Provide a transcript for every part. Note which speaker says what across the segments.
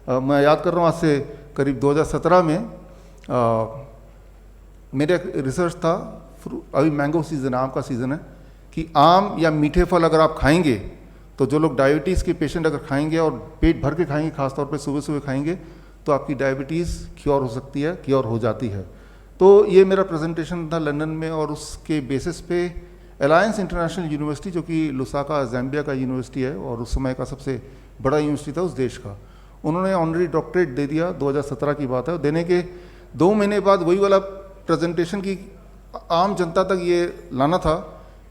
Speaker 1: मैं याद कर रहा हूँ आज से करीब 2017 में मेरा एक रिसर्च था, अभी मैंगो सीज़न है, आम का सीज़न है, कि आम या मीठे फल अगर आप खाएंगे तो जो लोग डायबिटीज़ के पेशेंट अगर खाएंगे और पेट भर के खाएंगे, खासतौर पे सुबह सुबह खाएंगे, तो आपकी डायबिटीज़ क्योर हो सकती है, क्योर हो जाती है। तो ये मेरा प्रेजेंटेशन था लंदन में, और उसके बेसिस पे अलायंस इंटरनेशनल यूनिवर्सिटी, जो कि लुसाका ज़ैम्बिया का यूनिवर्सिटी है और उस समय का सबसे बड़ा यूनिवर्सिटी था उस देश का, उन्होंने ऑनरी डॉक्टरेट दे दिया। 2017 की बात है। देने के 2 महीने बाद वही वाला प्रेजेंटेशन की आम जनता तक ये लाना था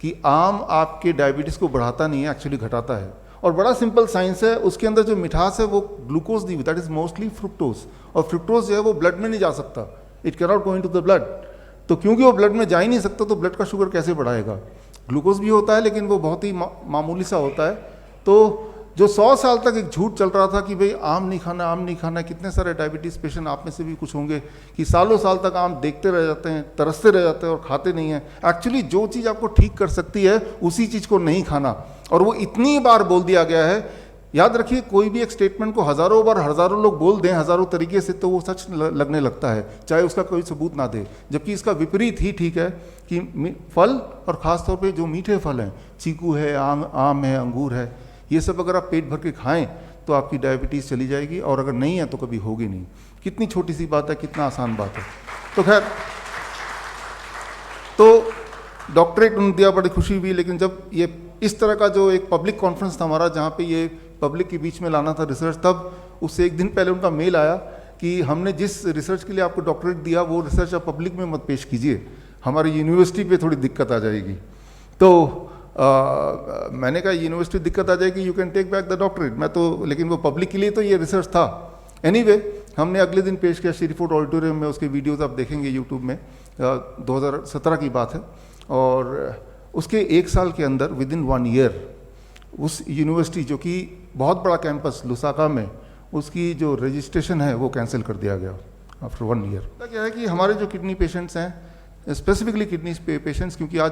Speaker 1: कि आम आपके डायबिटीज़ को बढ़ाता नहीं है, एक्चुअली घटाता है। और बड़ा सिंपल साइंस है, उसके अंदर जो मिठास है वो ग्लूकोज दी हुई, दैट इज मोस्टली फ्रुक्टोज, और फ्रुक्टोज जो है वो ब्लड में नहीं जा सकता, it cannot go into the blood. तो क्योंकि वो ब्लड में जा ही नहीं सकता तो ब्लड का शुगर कैसे बढ़ाएगा। ग्लूकोज भी होता है लेकिन वो बहुत ही मामूली सा होता है। तो जो 100 साल तक एक झूठ चल रहा था कि भाई आम नहीं खाना, आम नहीं खाना, कितने सारे डायबिटीज़ पेशेंट आप में से भी कुछ होंगे कि सालों साल तक आम देखते रह जाते हैं, तरसते रह जाते हैं और खाते नहीं हैं। एक्चुअली जो चीज़ आपको ठीक कर सकती है उसी चीज़ को नहीं खाना, और वो इतनी बार बोल दिया गया है। याद रखिए, कोई भी एक स्टेटमेंट को हज़ारों बार हज़ारों लोग बोल दें हज़ारों तरीके से तो वो सच लगने लगता है, चाहे उसका कोई सबूत ना दे। जबकि इसका विपरीत ही ठीक है कि फल, और ख़ासतौर पर जो मीठे फल हैं, चीकू है, आम है, अंगूर है, ये सब अगर आप पेट भर के खाएं तो आपकी डायबिटीज़ चली जाएगी, और अगर नहीं है तो कभी होगी नहीं। कितनी छोटी सी बात है, कितना आसान बात है। तो खैर, तो डॉक्टरेट उन्होंने दिया, बड़ी खुशी हुई। लेकिन जब ये इस तरह का जो एक पब्लिक कॉन्फ्रेंस था हमारा, जहाँ पे ये पब्लिक के बीच में लाना था रिसर्च, तब उससे एक दिन पहले उनका मेल आया कि हमने जिस रिसर्च के लिए आपको डॉक्टरेट दिया वो रिसर्च आप पब्लिक में मत पेश कीजिए, हमारी यूनिवर्सिटी पे थोड़ी दिक्कत आ जाएगी। तो मैंने कहा यूनिवर्सिटी दिक्कत आ जाएगी, you can take back the doctorate. मैं तो, लेकिन वो पब्लिक के लिए तो ये रिसर्च था। एनीवे, हमने अगले दिन पेश किया श्रीफोर्ट ऑडिटोरियम में, उसके वीडियोस आप देखेंगे यूट्यूब में, 2017 की बात है। और उसके 1 साल के अंदर, विद इन 1 ईयर, उस यूनिवर्सिटी जो कि बहुत बड़ा कैंपस लुसाका में, उसकी जो रजिस्ट्रेशन है वो कैंसिल कर दिया गया आफ्टर 1 ईयर। क्या है कि हमारे जो किडनी पेशेंट्स हैं, स्पेसिफिकली किडनी पेशेंट्स, क्योंकि आज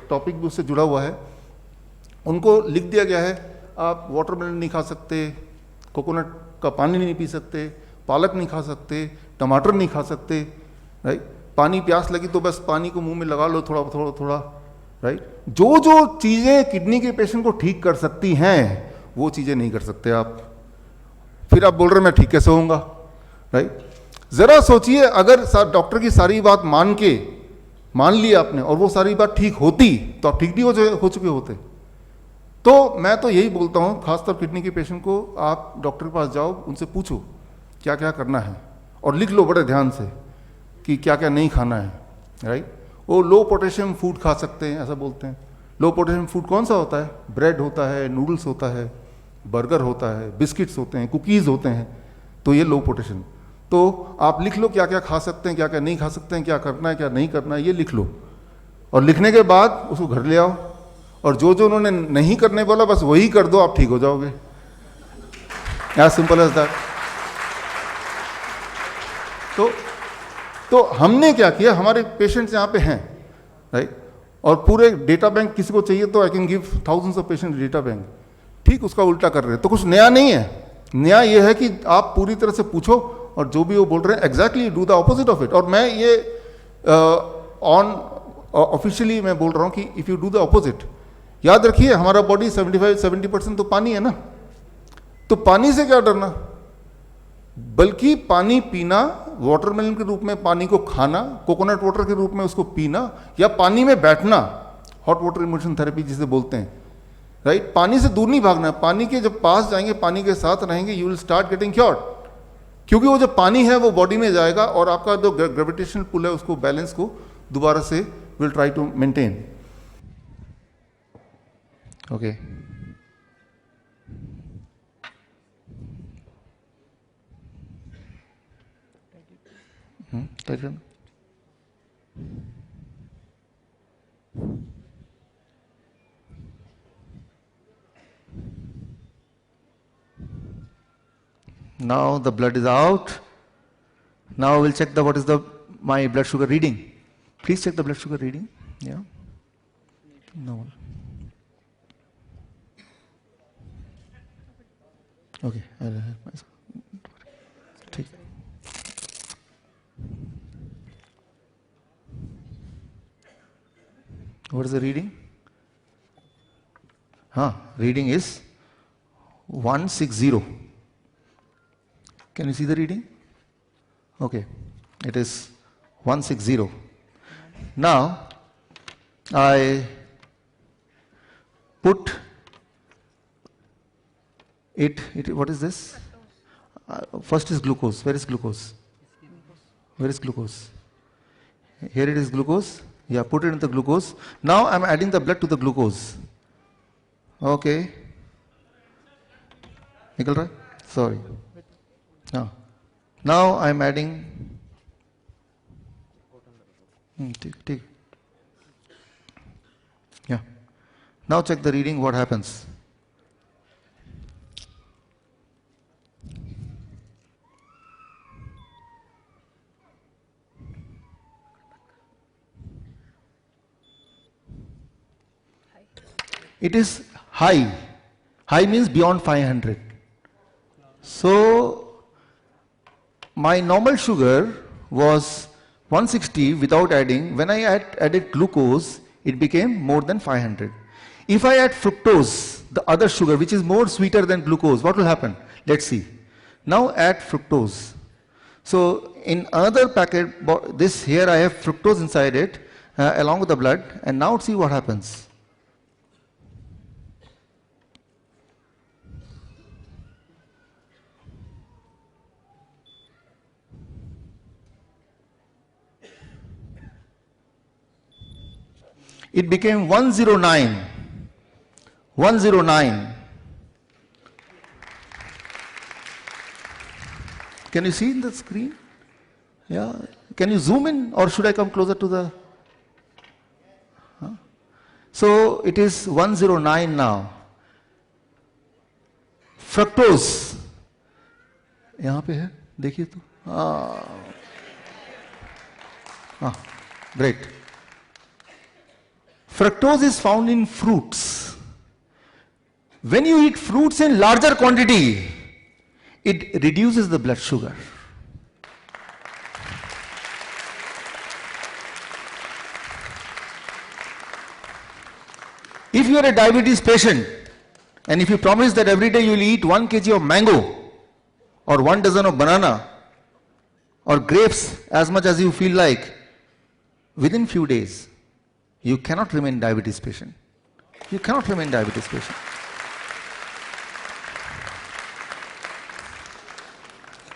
Speaker 1: टॉपिक भी उससे जुड़ा हुआ है, उनको लिख दिया गया है आप वाटरमेलन नहीं खा सकते, कोकोनट का पानी नहीं पी सकते, पालक नहीं खा सकते, टमाटर नहीं खा सकते, राइट। पानी प्यास लगी तो बस पानी को मुंह में लगा लो थोड़ा थोड़ा थोड़ा, राइट। जो जो चीज़ें किडनी के पेशेंट को ठीक कर सकती हैं वो चीज़ें नहीं कर सकते आप। फिर आप बोल रहे मैं ठीक कैसे होऊंगा, राइट। जरा सोचिए, अगर डॉक्टर की सारी बात मान ली आपने और वो सारी बात ठीक होती तो आप ठीक भी हो चुके होते। तो मैं तो यही बोलता हूँ, खासतौर किडनी के पेशेंट को, आप डॉक्टर के पास जाओ, उनसे पूछो क्या क्या करना है, और लिख लो बड़े ध्यान से कि क्या क्या नहीं खाना है, राइट। वो लो पोटेशियम फूड खा सकते हैं, ऐसा बोलते हैं। लो पोटेशियम फूड कौन सा होता है? ब्रेड होता है, नूडल्स होता है, बर्गर होता है, बिस्किट्स होते हैं, कुकीज़ होते हैं, तो ये लो पोटेशियम। तो आप लिख लो क्या क्या खा सकते हैं, क्या क्या नहीं खा सकते हैं, क्या करना है क्या नहीं करना है, ये लिख लो। और लिखने के बाद उसको घर ले आओ, और जो जो उन्होंने नहीं करने बोला बस वही कर दो, आप ठीक हो जाओगे। As simple as that. तो हमने क्या किया, हमारे पेशेंट्स यहाँ पे हैं, राइट, और पूरे डेटा बैंक किसी को चाहिए तो I can give thousands of patient data bank. ठीक उसका उल्टा कर रहे हैं, तो कुछ नया नहीं है। नया ये है कि आप पूरी तरह से पूछो, और जो भी वो बोल रहे हैं exactly do the opposite of it. और मैं ये ऑफिशियली मैं बोल रहा हूँ कि if you do the opposite, याद रखिए हमारा बॉडी 75-70% तो पानी है ना, तो पानी से क्या डरना, बल्कि पानी पीना, वाटरमेलन के रूप में पानी को खाना, कोकोनट वाटर के रूप में उसको पीना, या पानी में बैठना, हॉट वाटर इमर्शन थेरेपी जिसे बोलते हैं, राइट। पानी से दूर नहीं भागना, पानी के जब पास जाएंगे, पानी के साथ रहेंगे, you will start getting cured. क्योंकि वो जो पानी है वो बॉडी में जाएगा और आपका जो ग्रेविटेशनल पुल है उसको, बैलेंस को दोबारा से will try to maintain. Okay, now the blood is out. Now we'll check what is my blood sugar reading. Please check the blood sugar reading. Yeah. No. Okay. I'll help myself. What is the reading? Reading is 160. Can you see the reading? Okay, it is 160. Now, I put it, what is this? First is glucose. Where is glucose? Where is glucose? Here it is glucose. Yeah, put it in the glucose. Now I am adding the blood to the glucose. Okay. Nikal raha? Sorry. Now I am adding. Take. Yeah. Now check the reading, what happens. It is high. High means beyond 500. So, my normal sugar was 160 without adding. When I added glucose, it became more than 500. If I add fructose, the other sugar, which is more sweeter than glucose, what will happen? Let's see. Now add fructose. So, in another packet, this here I have fructose inside it, along with the blood, and now see what happens. It became 109. 109. Can you see in the screen? Yeah. Can you zoom in, or should I come closer to the? So it is 109 now. Fructose. यहाँ पे है, देखिए तो. Great. Fructose is found in fruits. When you eat fruits in larger quantity, it reduces the blood sugar. If you are a diabetes patient, and if you promise that every day you will eat 1 kg of mango, or 1 dozen of banana, or grapes as much as you feel like, within few days, you cannot remain diabetes patient. You cannot remain diabetes patient.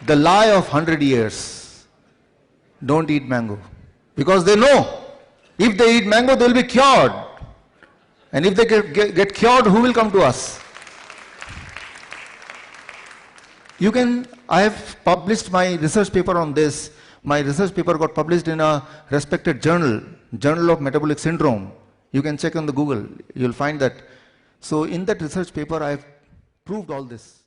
Speaker 1: The lie of 100 years, don't eat mango. Because they know, if they eat mango, they will be cured. And if they get cured, who will come to us? I have published my research paper on this. My research paper got published in a respected journal, Journal of Metabolic Syndrome. You can check on the Google, you'll find that. So in that research paper, I have proved all this.